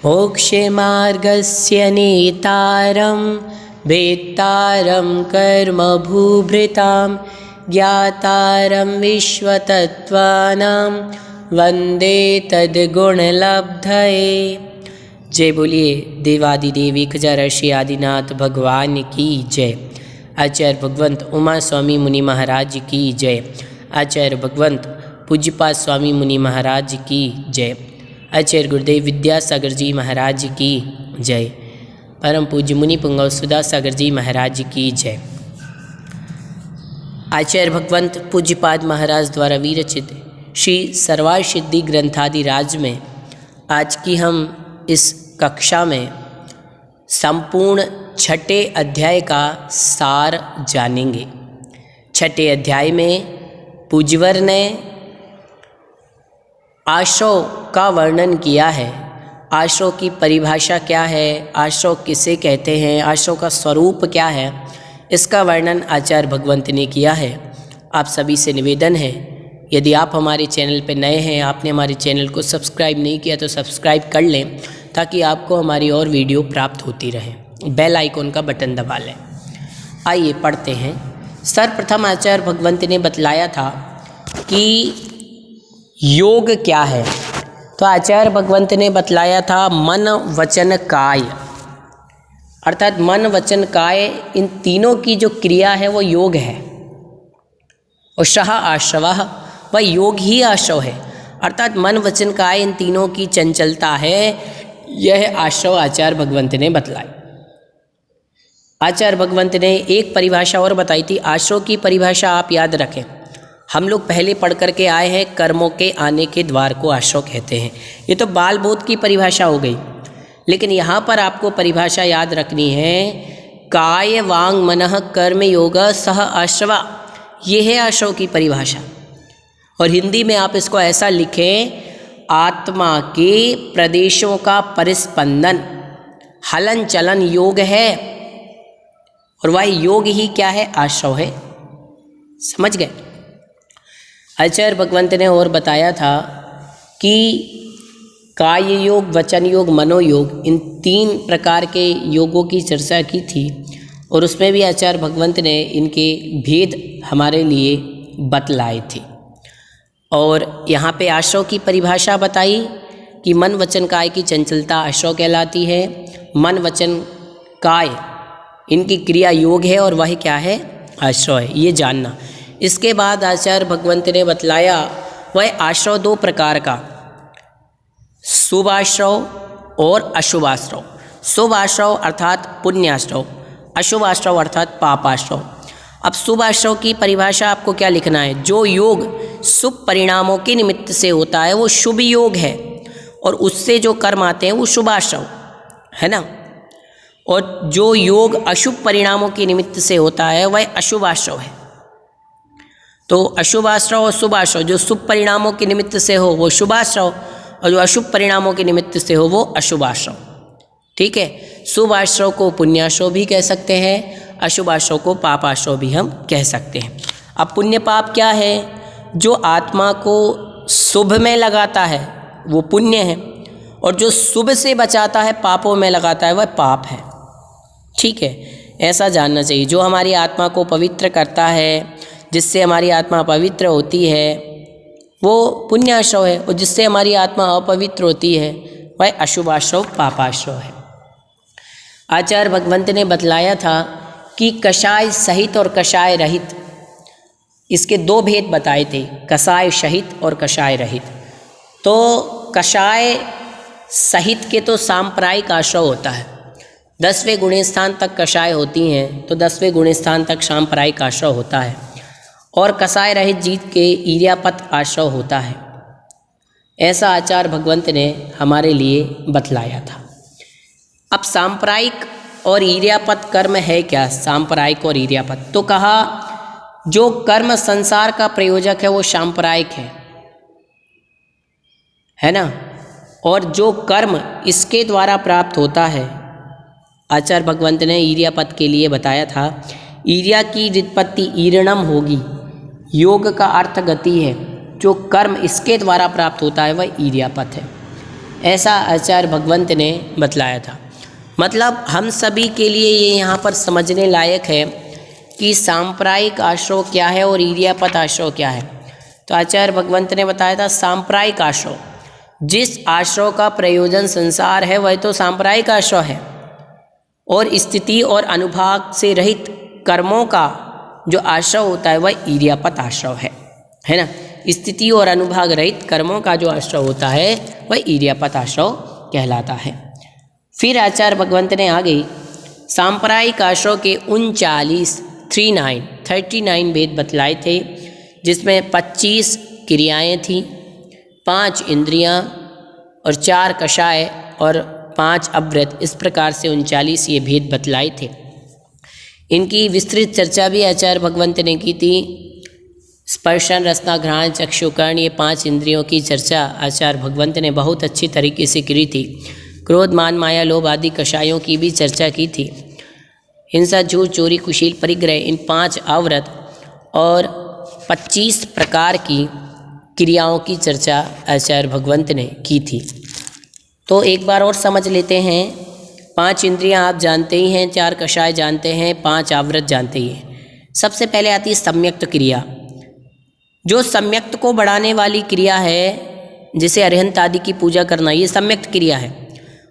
मोक्षमार्गस्य नेतारं वेत्तारं कर्मभूभृतां ज्ञातारं विश्वतत्त्वानां वंदे तद्गुणलब्धये। जय बोलिए देवादिदेव एकजा आदिनाथ भगवान की जय। आचार्य भगवंत उमा स्वामी मुनि महाराज की जय। आचार्य भगवंत पूज्यपाद स्वामी मुनि महाराज की जय। आचार्य गुरुदेव विद्यासागर जी महाराज की जय। परम पूज्य मुनि पुंगव सुधा सागर जी महाराज की जय। आचार्य भगवंत पूज्यपाद महाराज द्वारा विरचित श्री सर्वार्थ सिद्धि ग्रंथादि राज में आज की हम इस कक्षा में संपूर्ण छठे अध्याय का सार जानेंगे। छठे अध्याय में पूज्यवर ने आश्रव का वर्णन किया है। आश्रव की परिभाषा क्या है, आश्रव किसे कहते हैं, आश्रव का स्वरूप क्या है, इसका वर्णन आचार्य भगवंत ने किया है। आप सभी से निवेदन है, यदि आप हमारे चैनल पर नए हैं, आपने हमारे चैनल को सब्सक्राइब नहीं किया तो सब्सक्राइब कर लें ताकि आपको हमारी और वीडियो प्राप्त होती रहे। बेल आइकॉन का बटन दबा लें। आइए पढ़ते हैं। सर्वप्रथम आचार्य भगवंत ने बतलाया था कि योग क्या है। तो आचार्य भगवंत ने बतलाया था मन वचन काय, अर्थात मन वचन काय इन तीनों की जो क्रिया है वो योग है। और शह आश्रवः वह योग ही आश्रव है, अर्थात मन वचन काय इन तीनों की चंचलता है। यह आश्रव आचार्य भगवंत ने बतलाई। आचार्य भगवंत ने एक परिभाषा और बताई थी। आश्रव की परिभाषा आप याद रखें, हम लोग पहले पढ़ करके आए हैं, कर्मों के आने के द्वार को आश्रव कहते हैं। ये तो बाल बोध की परिभाषा हो गई, लेकिन यहाँ पर आपको परिभाषा याद रखनी है। काय वांग मनः कर्म योग सह आश्रवा, ये है आश्रव की परिभाषा। और हिंदी में आप इसको ऐसा लिखें, आत्मा के प्रदेशों का परिस्पंदन हलन चलन योग है, और वह योग ही क्या है, आश्रव है। समझ गए। आचार्य भगवंत ने और बताया था कि काय योग, वचन योग, मनोयोग, इन तीन प्रकार के योगों की चर्चा की थी, और उसमें भी आचार्य भगवंत ने इनके भेद हमारे लिए बतलाए थे। और यहाँ पे आश्रव की परिभाषा बताई कि मन वचन काय की चंचलता आश्रव कहलाती है। मन वचन काय इनकी क्रिया योग है, और वह क्या है, आश्रव है, ये जानना। इसके बाद आचार्य भगवंत ने बतलाया वह आश्रव दो प्रकार का, शुभ आश्रव और अशुभ आश्रव। शुभ आश्रव अर्थात पुण्याश्रव, अशुभ आश्रव अर्थात पापाश्रव। अब शुभ आश्रव की परिभाषा आपको क्या लिखना है, जो योग शुभ परिणामों के निमित्त से होता है वो शुभ योग है, और उससे जो कर्म आते हैं वो शुभ आश्रव है ना। और जो योग अशुभ परिणामों के निमित्त से होता है वह अशुभ आश्रव है। तो अशुभ आश्रव और शुभ आश्रव, जो शुभ परिणामों के निमित्त से हो वो शुभ आश्रव, और जो अशुभ परिणामों के निमित्त से हो वो अशुभ आश्रव। ठीक है। शुभ आश्रव को पुण्याश्रव भी कह सकते हैं, अशुभ आश्रव को पाप आश्रव भी हम कह सकते हैं। अब पुण्य पाप क्या है, जो आत्मा को शुभ में लगाता है वो पुण्य है, और जो शुभ से बचाता है, पापों में लगाता है, वह पाप है। ठीक है, ऐसा जानना चाहिए। जो हमारी आत्मा को पवित्र करता है, जिससे हमारी आत्मा पवित्र होती है, वो पुण्याश्रव है, और जिससे हमारी आत्मा अपवित्र होती है वह अशुभाश्रव पापाश्रव है। आचार्य भगवंत ने बतलाया था कि कषाय सहित और कषाय रहित, इसके दो भेद बताए थे, कषाय सहित और कषाय रहित। तो कषाय सहित के तो सांप्रायिक आश्रव होता है, 10वें गुण स्थान तक कषाय होती हैं, तो 10वें गुण स्थान तक सांप्रायिक आश्रव होता है, और कषाय रहित जीत के ईर्यापत आश्रव होता है। ऐसा आचार्य भगवंत ने हमारे लिए बतलाया था। अब सांप्रायिक और ईर्यापत कर्म है क्या, सांप्रायिक और ईर्यापत, तो कहा जो कर्म संसार का प्रयोजक है वो सांप्रायिक है ना, और जो कर्म इसके द्वारा प्राप्त होता है, आचार्य भगवंत ने ईर्यापत के लिए बताया था, ईर्या की व्युत्पत्ति ईरणम होगी। योग का अर्थ गति है, जो कर्म इसके द्वारा प्राप्त होता है वह ईर्यापत है। ऐसा आचार्य भगवंत ने बतलाया था। मतलब हम सभी के लिए ये यहाँ पर समझने लायक है कि सांप्रदायिक आश्रय क्या है और इरियापत आश्रय क्या है। तो आचार्य भगवंत ने बताया था सांप्रदायिक आश्रय, जिस आश्रय का प्रयोजन संसार है वह तो सांप्रदायिक आश्रय है, और स्थिति और अनुभाग से रहित कर्मों का जो आश्रय होता है वह इरियापत आश्रय है ना। स्थिति और अनुभाग रहित कर्मों का जो आश्रय होता है वह इरियापत आश्रय कहलाता है। फिर आचार्य भगवंत ने आगे सांप्रदायिक आश्रय के 39 भेद बतलाए थे, जिसमें 25 क्रियाएं थीं, 5 इंद्रियां और 4 कषाय और 5 अव्रत। इस प्रकार से 39 ये भेद बतलाए थे। इनकी विस्तृत चर्चा भी आचार्य भगवंत ने की थी। स्पर्शन, रसना, घ्राण, चक्षुकर्ण, ये 5 इंद्रियों की चर्चा आचार्य भगवंत ने बहुत अच्छी तरीके से की थी। क्रोध, मान, माया, लोभ आदि कषायों की भी चर्चा की थी। हिंसा, झूठ, चोरी, कुशील, परिग्रह, इन 5 अव्रत और 25 प्रकार की क्रियाओं की चर्चा आचार्य भगवंत ने की थी। तो एक बार और समझ लेते हैं। 5 इंद्रियां आप जानते ही हैं, 4 कषाय जानते हैं, 5 अव्रत जानते ही हैं। सबसे पहले आती है सम्यक्त क्रिया। जो सम्यक्त को बढ़ाने वाली क्रिया है, जैसे अरिहंत आदि की पूजा करना, ये सम्यक्त क्रिया है।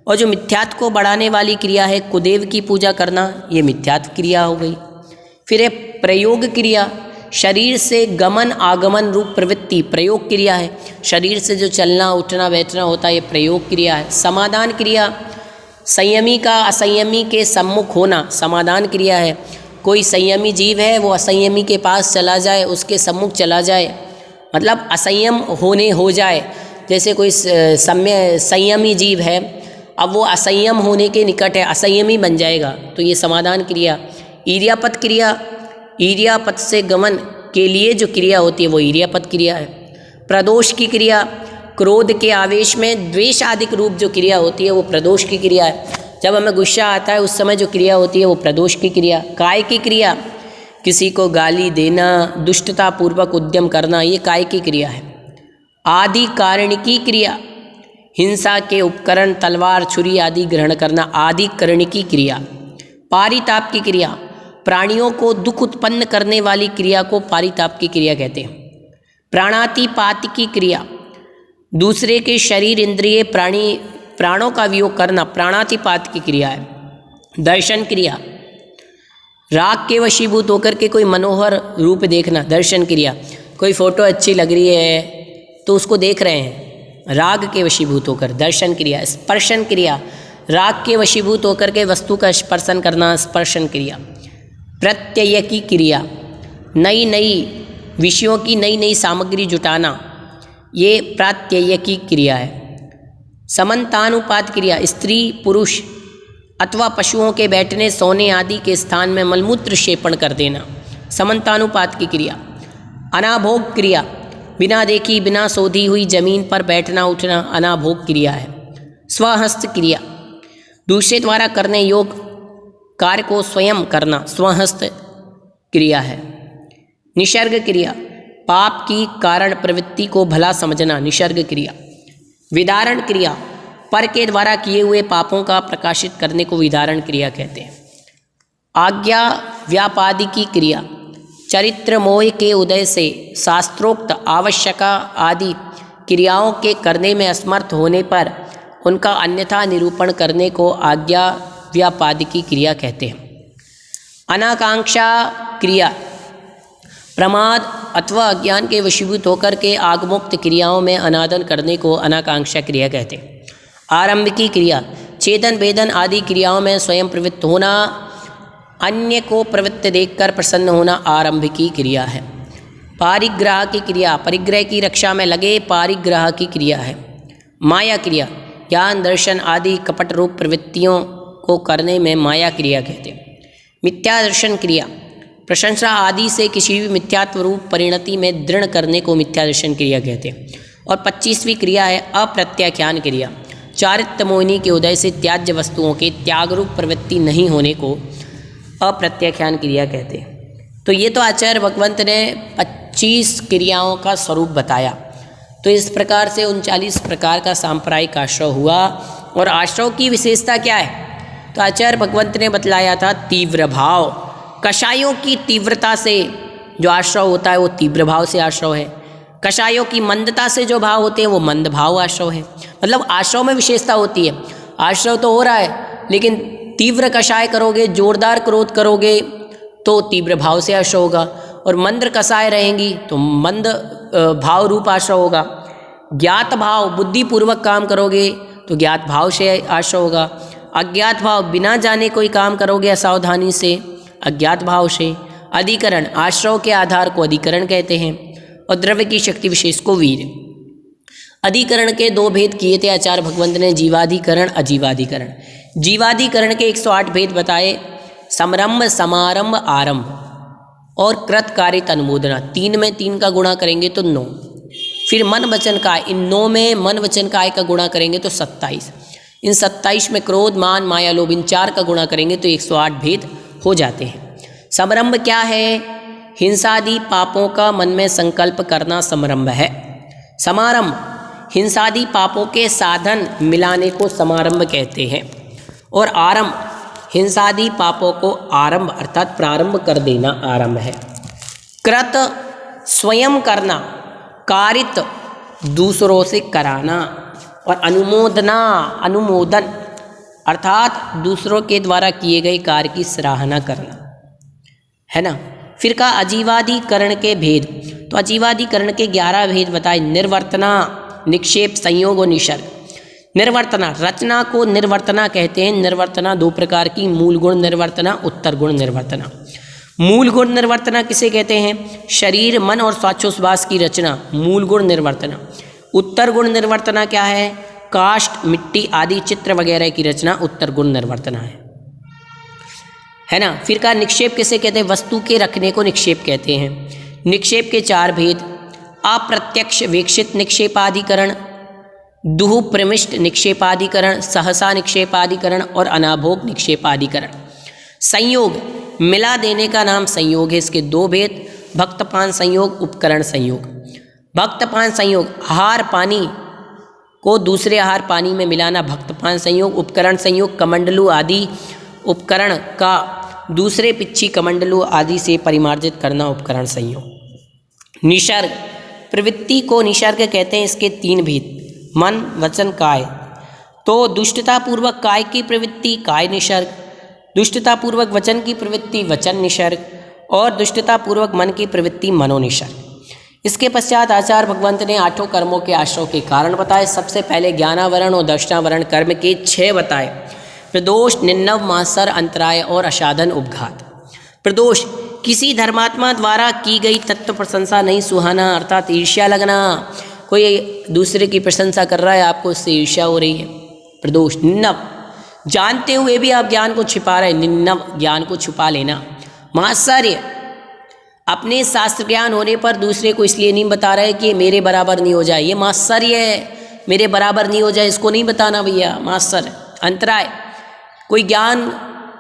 और जो मिथ्यात्व को बढ़ाने वाली क्रिया है, कुदेव की पूजा करना, ये मिथ्यात्व क्रिया हो गई। फिर है प्रयोग क्रिया, शरीर से गमन आगमन रूप प्रवृत्ति प्रयोग क्रिया है। शरीर से जो चलना उठना बैठना होता है ये प्रयोग क्रिया है। समाधान क्रिया, संयमी का असंयमी के सम्मुख होना समाधान क्रिया है। कोई संयमी जीव है, वो असंयमी के पास चला जाए, उसके सम्मुख चला जाए, मतलब असंयम हो जाए। जैसे कोई संयमी जीव है, अब वो असंयम होने के निकट है, असंयमी बन जाएगा, तो ये समाधान क्रिया। इरियापत क्रिया, इरियापत से गमन के लिए जो क्रिया होती है वो इरियापत क्रिया है। प्रदोष की क्रिया, क्रोध के आवेश में द्वेष आदिक रूप जो क्रिया होती है वो प्रदोष की क्रिया है। जब हमें गुस्सा आता है उस समय जो क्रिया होती है वो प्रदोष की क्रिया। काय की क्रिया, किसी को गाली देना, दुष्टता पूर्वक उद्यम करना, ये काय की क्रिया है। आदि कारण की क्रिया, हिंसा के उपकरण तलवार छुरी आदि ग्रहण करना, आदि करण की क्रिया। पारिताप की क्रिया, प्राणियों को दुख उत्पन्न करने वाली क्रिया को पारिताप की क्रिया कहते हैं। प्राणातिपात की क्रिया, दूसरे के शरीर इंद्रिय प्राणों का वियोग करना प्राणातिपात की क्रिया है। दर्शन क्रिया, राग के वशीभूत होकर के कोई मनोहर रूप देखना, दर्शन क्रिया। कोई फोटो अच्छी लग रही है तो उसको देख रहे हैं, राग के वशीभूत होकर, दर्शन क्रिया। स्पर्शन क्रिया, राग के वशीभूत होकर के वस्तु का स्पर्शन करना, स्पर्शन क्रिया। प्रत्यय की क्रिया, नई नई विषयों की नई नई सामग्री जुटाना, ये प्रत्यय की क्रिया है। समन्तानुपात क्रिया, स्त्री पुरुष अथवा पशुओं के बैठने सोने आदि के स्थान में मलमूत्र क्षेपण कर देना, समन्तानुपात की क्रिया। अनाभोग क्रिया, बिना देखी बिना शोधी हुई जमीन पर बैठना उठना अनाभोग क्रिया है। स्वहस्त क्रिया, दूसरे द्वारा करने योग्य कार्य को स्वयं करना, स्वहस्त क्रिया है। निसर्ग क्रिया, पाप की कारण प्रवृत्ति को भला समझना, निसर्ग क्रिया। विदारण क्रिया, पर के द्वारा किए हुए पापों का प्रकाशित करने को विदारण क्रिया कहते हैं। आज्ञा व्यापादि की क्रिया, चरित्र मोह के उदय से शास्त्रोक्त आवश्यका आदि क्रियाओं के करने में असमर्थ होने पर उनका अन्यथा निरूपण करने को आज्ञा व्यापादि की क्रिया कहते हैं। अनाकांक्षा क्रिया, प्रमाद अथवा अज्ञान के वशीभूत होकर के आगमुक्त क्रियाओं में अनादन करने को अनाकांक्षा क्रिया कहते हैं। आरंभिकी क्रिया, छेदन भेदन आदि क्रियाओं में स्वयं प्रवृत्त होना, अन्य को प्रवृत्त देखकर प्रसन्न होना आरंभिकी क्रिया है। पारिग्रह की क्रिया, परिग्रह की रक्षा में लगे पारिग्रह की क्रिया है। माया क्रिया, ज्ञान दर्शन आदि कपट रूप प्रवृत्तियों को करने में माया क्रिया कहते हैं। मिथ्या दर्शन क्रिया, प्रशंसा आदि से किसी भी मिथ्यात्व रूप परिणति में दृढ़ करने को मिथ्या दर्शन क्रिया कहते हैं। और 25वीं क्रिया है अप्रत्याख्यान क्रिया, चारित्र मोहिनी के उदय से त्याज्य वस्तुओं के त्याग रूप प्रवृत्ति नहीं होने को अप्रत्याख्यान क्रिया कहते हैं। तो ये तो आचार्य भगवंत ने 25 क्रियाओं का स्वरूप बताया। तो इस प्रकार से 39 प्रकार का सांप्रदायिक आश्रव हुआ। और आश्रव की विशेषता क्या है? तो आचार्य भगवंत ने बतलाया था तीव्र भाव। कषायों की तीव्रता से जो आश्रव होता है वो तीव्र भाव से आश्रव है। कषायों की मंदता से जो भाव होते हैं वो मंद भाव आश्रव है। मतलब आश्रव में विशेषता होती है। आश्रव तो हो रहा है लेकिन तीव्र कषाय करोगे, जोरदार क्रोध करोगे तो तीव्र भाव से आश्रव होगा, और मंद कषाय रहेंगी तो मंद भाव रूप आश्रव होगा। ज्ञात भाव बुद्धिपूर्वक काम करोगे तो ज्ञात भाव से आश्रव होगा। अज्ञात भाव बिना जाने कोई काम करोगे असावधानी से, अज्ञात भाव से। अधिकरण आश्रव के आधार को अधिकरण कहते हैं, और द्रव्य की शक्ति विशेष को वीर। अधिकरण के दो भेद किए थे आचार्य भगवंत ने, जीवाधिकरण अजीवाधिकरण। जीवाधिकरण के 108 भेद बताए, समरंभ समारंभ आरंभ और कृत कारित अनुमोदना। 3 में 3 का गुणा करेंगे तो 9। फिर मन वचन काय, इन 9 में मन वचन काय का गुणा करेंगे तो 27। इन 27 में क्रोध मान माया लोभ, इन 4 का गुणा करेंगे तो 108 भेद हो जाते हैं। समरंभ क्या है? हिंसादि पापों का मन में संकल्प करना समरंभ है। समारंभ हिंसादि पापों के साधन मिलाने को समारंभ कहते हैं। और आरंभ हिंसादि पापों को आरंभ अर्थात प्रारंभ कर देना आरंभ है। कृत स्वयं करना, कारित दूसरों से कराना, और अनुमोदना अनुमोदन अर्थात दूसरों के द्वारा किए गए कार्य की सराहना करना, है ना। फिर का अजीवादिकरण के भेद। तो अजीवादिकरण के 11 भेद बताए। निर्वर्तना, निक्षेप, संयोग और निसर्ग। निर्वर्तना रचना को निर्वर्तना कहते हैं। निर्वर्तना 2 प्रकार की, मूल गुण निर्वर्तना, उत्तर गुण निर्वर्तना। मूल गुण निर्वर्तना किसे कहते हैं? शरीर मन और श्वासोच्छ्वास की रचना, मूल गुण निर्वर्तना। उत्तर गुण निर्वर्तना क्या है? काष्ठ मिट्टी आदि चित्र वगैरह की रचना उत्तर गुण निर्वर्तना है ना। फिर का निक्षेप किसे कहते हैं? वस्तु के रखने को निक्षेप कहते हैं। निक्षेप के 4 भेद, अप्रत्यक्ष वीक्षित निक्षेपाधिकरण, दुह प्रमिष्ट निक्षेपाधिकरण, सहसा निक्षेपाधिकरण और अनाभोग निक्षेपाधिकरण। संयोग मिला देने का नाम संयोग है। इसके 2 भेद, भक्तपान संयोग, उपकरण संयोग। भक्तपान संयोग आहार पानी को दूसरे आहार पानी में मिलाना भक्तपान संयोग। उपकरण संयोग कमंडलू आदि उपकरण का दूसरे पिच्छी कमंडलू आदि से परिमार्जित करना उपकरण संयोग। निसर्ग प्रवृत्ति को निसर्ग कहते हैं। इसके 3 भेद, मन वचन काय। तो दुष्टतापूर्वक काय की प्रवृत्ति काय निसर्ग, दुष्टतापूर्वक वचन की प्रवृत्ति वचन निसर्ग, और दुष्टतापूर्वक मन की प्रवृत्ति मनोनिसर्ग। इसके पश्चात आचार्य भगवंत ने 8 कर्मों के आश्रव के कारण बताए। सबसे पहले ज्ञानावरण और दर्शनावरण कर्म के 6 बताए। प्रदोष, निन्नव, मात्सर, अंतराय और असाधन उपघात। प्रदोष किसी धर्मात्मा द्वारा की गई तत्व प्रशंसा नहीं सुहाना, अर्थात ईर्ष्या लगना। कोई दूसरे की प्रशंसा कर रहा है, आपको उससे ईर्ष्या हो रही है, प्रदोष। निन्नव जानते हुए भी आप ज्ञान को छिपा रहे, निन्नव ज्ञान को छुपा लेना। मात्सर्य अपने शास्त्र ज्ञान होने पर दूसरे को इसलिए नहीं बता रहे कि मेरे बराबर नहीं हो जाए, ये मात्सर्य है, मेरे बराबर नहीं हो जाए इसको नहीं बताना भैया, मात्सर्य। अंतराय कोई ज्ञान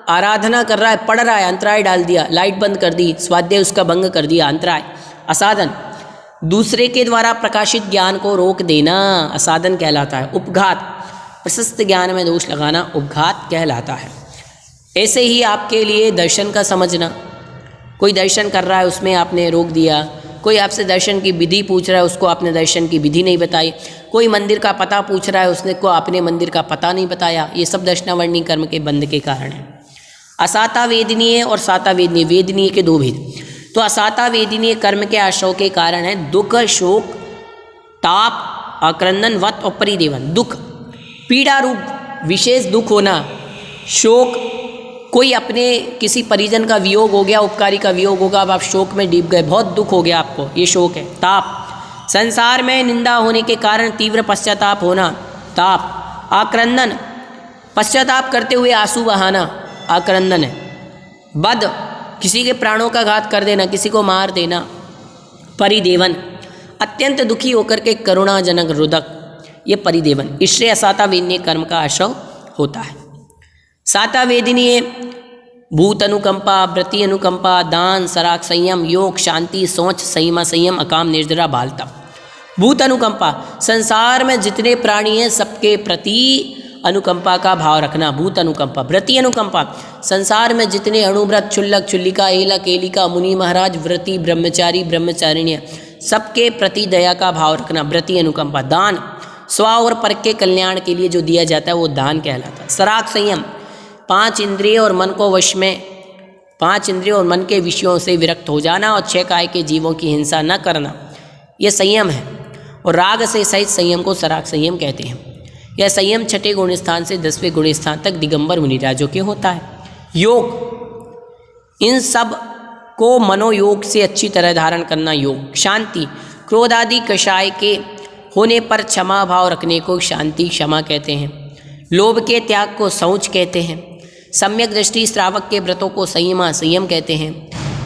आराधना कर रहा है, पढ़ रहा है, अंतराय डाल दिया, लाइट बंद कर दी, स्वाध्याय उसका भंग कर दिया, अंतराय। असाधन दूसरे के द्वारा प्रकाशित ज्ञान को रोक देना असाधन कहलाता है। उपघात प्रशस्त ज्ञान में दोष लगाना उपघात कहलाता है। ऐसे ही आपके लिए दर्शन का समझना, कोई दर्शन कर रहा है उसमें आपने रोक दिया, कोई आपसे दर्शन की विधि पूछ रहा है उसको आपने दर्शन की विधि नहीं बताई, कोई मंदिर का पता पूछ रहा है उसने को आपने मंदिर का पता नहीं बताया, ये सब दर्शनावर्णी कर्म के बंध के कारण है। असाता वेदनीय और साता वेदनीय, वेदनीय के 2 भेद। तो असाता वेदनीय कर्म के आश्रव के कारण है दुख, शोक, ताप, आक्रंदन, वत और परिदेवन। दुख पीड़ा रूप विशेष दुख होना, शोक कोई अपने किसी परिजन का वियोग हो गया, उपकारी का वियोग होगा, अब आप शोक में डूब गए, बहुत दुख हो गया आपको, ये शोक है। ताप संसार में निंदा होने के कारण तीव्र पश्चाताप होना, ताप। आक्रंदन पश्चाताप करते हुए आंसू बहाना, आक्रंदन है। बद किसी के प्राणों का घात कर देना, किसी को मार देना। परिदेवन अत्यंत दुखी होकर के करुणाजनक रुदक, ये परिदेवन। इससे असाता वेदनीय कर्म का आश्रव होता है। साता वेदनीय भूत अनुकंपा, व्रति अनुकंपा, दान, सराग, संयम, योग, शांति, सोच, संयमा, संयम, अकाम, निर्जरा, बालता। भूत अनुकंपा, संसार में जितने प्राणी हैं सबके प्रति अनुकंपा का भाव रखना, भूत अनुकंपा। व्रति अनुकंपा, संसार में जितने अणुव्रत, क्षुल्लक, क्षुल्लिका, एलक, एलिका, मुनि महाराज, व्रति, ब्रह्मचारी, ब्रह्मचारिण्य, सबके प्रति दया का भाव रखना, व्रति अनुकंपा। दान, स्व और पर के कल्याण के लिए जो दिया जाता है वो दान कहलाता है। सराग संयम, 5 इंद्रिय और मन को वश में, 5 इंद्रियों और मन के विषयों से विरक्त हो जाना और 6 काय के जीवों की हिंसा न करना, यह संयम है। और राग से सहित संयम को सराग संयम कहते हैं। यह संयम 6ठे गुण स्थान से 10वें गुण स्थान तक दिगंबर मुनिराजों के होता है। योग, इन सब को मनोयोग से अच्छी तरह धारण करना योग। शांति, क्रोध आदि कषाय के होने पर क्षमा भाव रखने को शांति क्षमा कहते हैं। लोभ के त्याग को शौच कहते हैं। सम्यक दृष्टि श्रावक के व्रतों को संयमा संयम कहते हैं।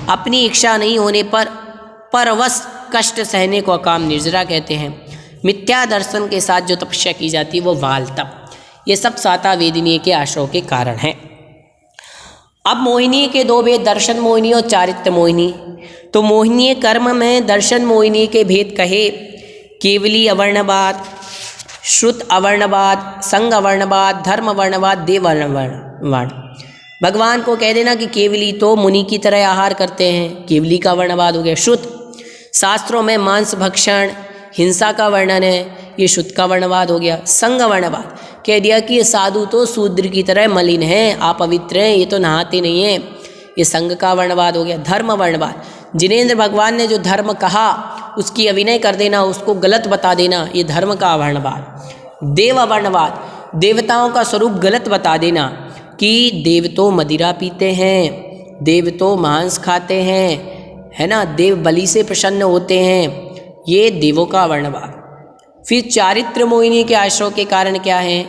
अपनी इच्छा नहीं होने पर परवश कष्ट सहने को अकाम निर्जरा कहते हैं। मिथ्या दर्शन के साथ जो तपस्या की जाती है वो वाल तप। ये सब सातावेदिनीय के आश्रय के कारण हैं। अब मोहिनी के 2 भेद, दर्शन मोहिनी और चारित्र मोहिनी। तो मोहिनीय कर्म में दर्शन मोहिनी के भेद कहे, केवली अवर्णवाद, श्रुत अवर्णवाद, संग अवर्णवाद, धर्म अवर्णवाद, देव अवर्णवाद। भगवान को कह देना कि केवली तो मुनि की तरह आहार करते हैं, केवली का वर्णवाद हो गया। श्रुत, शास्त्रों में मांस भक्षण हिंसा का वर्णन है, ये शुद्ध का वर्णवाद हो गया। संग वर्णवाद, कह दिया कि ये साधु तो शूद्र की तरह मलिन हैं, अपवित्र हैं, ये तो नहाते नहीं हैं, ये संग का वर्णवाद हो गया। धर्म वर्णवाद, जिनेंद्र भगवान ने जो धर्म कहा उसकी अभिनय कर देना, उसको गलत बता देना, ये धर्म का वर्णवाद। देव वर्णवाद, देवताओं का स्वरूप गलत बता देना कि देव तो मदिरा पीते हैं, देव तो मांस खाते हैं, है ना, देव बलि से प्रसन्न होते हैं, ये देवों का वर्णवाद। फिर चारित्र मोहिनी के आश्रय के कारण क्या है?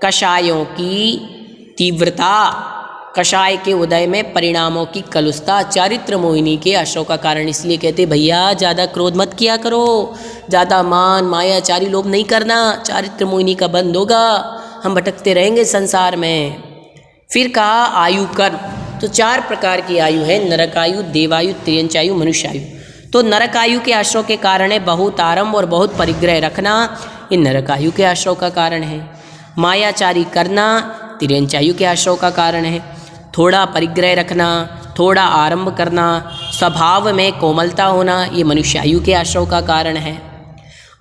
कषायों की तीव्रता, कषाय के उदय में परिणामों की कलुषता चारित्र मोहिनी के आश्रय का कारण। इसलिए कहते भैया ज़्यादा क्रोध मत किया करो, ज़्यादा मान मायाचारी लोभ नहीं करना, चारित्र मोहिनी का बंद होगा, हम भटकते रहेंगे संसार में। फिर कहा आयु कर्म, तो 4 प्रकार की आयु है, नरकायु, देवायु, तिर्यंचायु, मनुष्यायु। तो नरकायु के आश्रय के कारण है बहुत आरंभ और बहुत परिग्रह रखना, ये नरकायु के आश्रय का कारण है। मायाचारी करना तिर्यंचायु के आश्रय का कारण है। थोड़ा परिग्रह रखना, थोड़ा आरंभ करना, स्वभाव में कोमलता होना, ये मनुष्यायु के आश्रय का कारण है।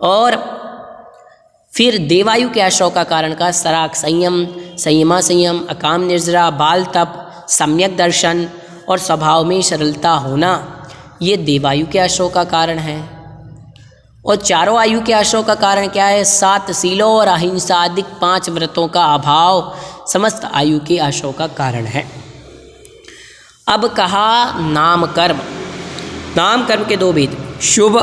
और फिर देवायु के आश्रय का कारण का सराग संयम, संयमा संयम, अकाम निर्जरा, बाल तप, सम्यक दर्शन और स्वभाव में सरलता होना, ये देवायु के आश्रय का कारण है। और चारों आयु के आश्रय का कारण क्या है? 7 शीलों और अहिंसा आदि 5 व्रतों का अभाव समस्त आयु के आश्रय का कारण है। अब कहा नाम कर्म। नाम कर्म के 2 भेद, शुभ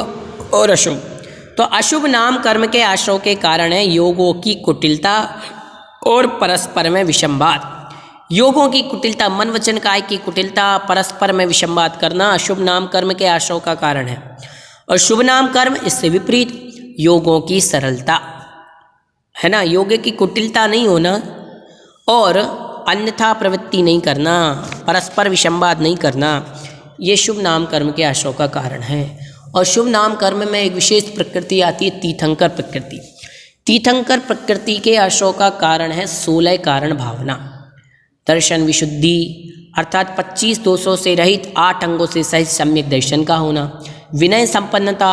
और अशुभ। तो अशुभ नाम कर्म के आश्रय के कारण है योगों की कुटिलता और परस्पर में विषमवाद। योगों की कुटिलता, मन वचन काय की कुटिलता, परस्पर में विषमवाद करना अशुभ नाम कर्म के आश्रय का कारण है। और शुभ नाम कर्म इससे विपरीत योगों की सरलता, है ना, योगे की कुटिलता नहीं होना और अन्यथा प्रवृत्ति नहीं करना, परस्पर विषमवाद नहीं करना, ये शुभ नाम कर्म के आश्रय का कारण है। और शुभ नाम कर्म में एक विशेष प्रकृति आती है, तीर्थंकर प्रकृति। तीर्थंकर प्रकृति के आश्रय का कारण है 16 कारण भावना। दर्शन विशुद्धि अर्थात 25 दोषों से रहित 8 अंगों से सहित सम्यक दर्शन का होना। विनय संपन्नता,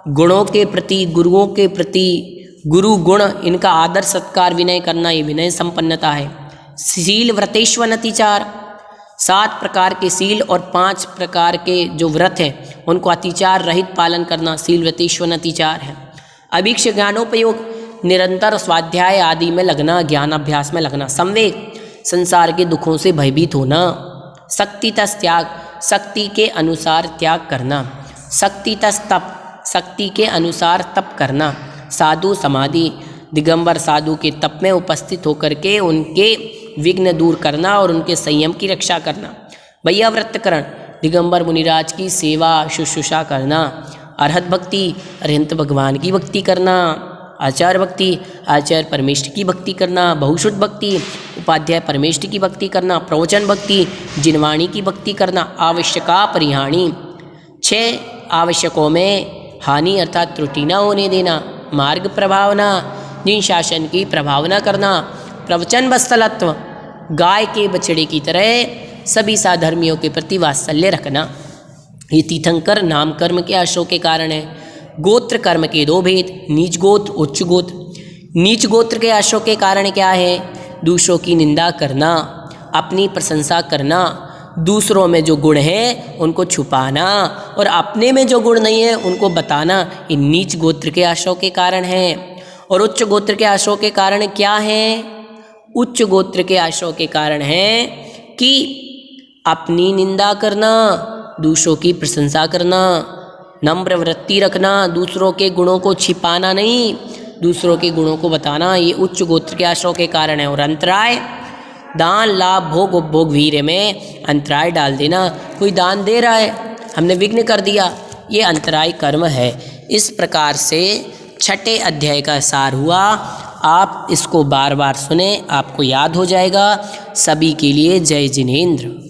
गुणों के प्रति, गुरुओं के प्रति, गुरु गुण इनका आदर सत्कार विनय करना, ये विनय संपन्नता है। शील व्रतेश्वर अतिचार, 7 प्रकार के शील और 5 प्रकार के जो व्रत हैं उनको अतिचार रहित पालन करना शील व्रतेश्वर अतिचार है। अभीक्ष ज्ञानोपयोग, निरंतर स्वाध्याय आदि में लगना, ज्ञान अभ्यास में लगना। संवेग, संसार के दुखों से भयभीत होना। शक्ति तस त्याग, शक्ति के अनुसार त्याग करना। शक्ति तस तप, शक्ति के अनुसार तप करना। साधु समाधि, दिगंबर साधु के तप में उपस्थित होकर के उनके विघ्न दूर करना और उनके संयम की रक्षा करना। वैयाव्रतकरण, दिगंबर मुनिराज की सेवा शुश्रूषा करना। अरहत भक्ति, अरहंत भगवान की भक्ति करना। आचार्य भक्ति, आचार्य परमेष्ठ की भक्ति करना। बहुश्रुत भक्ति, उपाध्याय परमेष्ठ की भक्ति करना। प्रवचन भक्ति, जिनवाणी की भक्ति करना। आवश्यका परिहाणी, 6 आवश्यकों में हानि अर्थात त्रुटि न होने देना, मार्ग प्रभावना, जिन शासन की प्रभावना करना, प्रवचन वत्सलत्व, गाय के बछड़े की तरह सभी साधर्मियों के प्रति वात्सल्य रखना। ये तीर्थंकर नाम कर्म के आश्रय के कारण है। गोत्र कर्म के दो भेद, नीच गोत्र उच्च गोत्र। नीच गोत्र के आश्रय के कारण क्या है? दूसरों की निंदा करना, अपनी प्रशंसा करना, दूसरों में जो गुण है उनको छुपाना और अपने में जो गुण नहीं है उनको बताना, ये नीच गोत्र के आश्रय के कारण है। और उच्च गोत्र के आश्रय के कारण क्या है? उच्च गोत्र के आश्रय के कारण है कि अपनी निंदा करना, दूसरों की प्रशंसा करना, नम्र वृत्ति रखना, दूसरों के गुणों को छिपाना नहीं, दूसरों के गुणों को बताना, ये उच्च गोत्र के आश्रय के कारण है। और अंतराय, दान लाभ भोग उपभोग वीर्य में अंतराय डाल देना। कोई दान दे रहा है, हमने विघ्न कर दिया, ये अंतराय कर्म है। इस प्रकार से छठे अध्याय का सार हुआ। आप इसको बार बार सुने, आपको याद हो जाएगा। सभी के लिए जय जिनेंद्र।